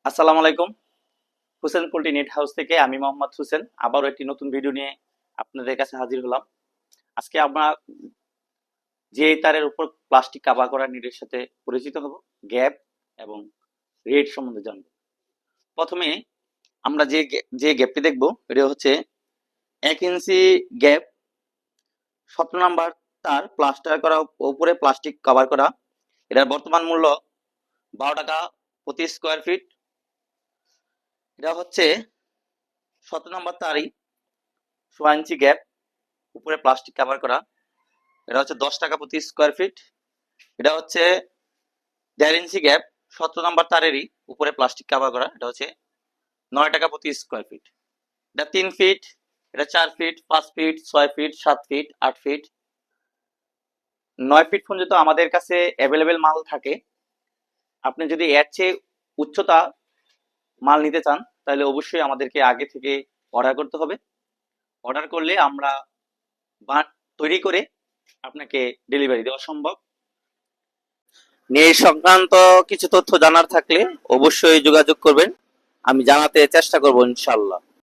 আসসালামু আলাইকুম। Hossain poultry net house থেকে আমি মোহাম্মদ হোসেন আবারও একটি নতুন ভিডিও নিয়ে আপনাদের কাছে হাজির হলাম। আজকে আমরা যে তারের উপর প্লাস্টিক কাভার করা নেটের সাথে পরিচিত হব, গ্যাপ এবং রেট সম্বন্ধে জানব। প্রথমে আমরা যে গ্যাপটি দেখব এটা হচ্ছে 1 ইঞ্চি গ্যাপ, 17 নাম্বার তার প্লাস্টার করা, উপরে প্লাস্টিক কভার করা। এটার বর্তমান মূল্য 12 টাকা প্রতি স্কোয়ার ফিট। এটা হচ্ছে 17 নাম্বার তারই 16 ইঞ্চি গ্যাপ, উপরে প্লাস্টিক কভার করা। এটা হচ্ছে 10 টাকা প্রতি স্কোয়ার ফিট। এটা হচ্ছে 1.5 ইঞ্চি গ্যাপ, 17 নাম্বার তারেরই উপরে প্লাস্টিক কভার করা। এটা হচ্ছে 9 টাকা প্রতি স্কোয়ার ফিট। এটা 3 ফিট, এটা 4 feet, 5 feet, 6 feet, 7 feet, 8 feet, 9 feet পর্যন্ত আমাদের কাছে অ্যাভেলেবেল মাল থাকে। আপনি যদি এর চেয়ে উচ্চতা মাল নিতে চান তাহলে অবশ্যই আমাদেরকে আগে থেকে অর্ডার করতে হবে। অর্ডার করলে আমরা বাঁট তৈরি করে আপনাকে ডেলিভারি দেওয়া সম্ভব। নেট সংক্রান্ত কিছু তথ্য জানার থাকলে অবশ্যই যোগাযোগ করবেন, আমি জানাতে চেষ্টা করব ইনশাআল্লাহ।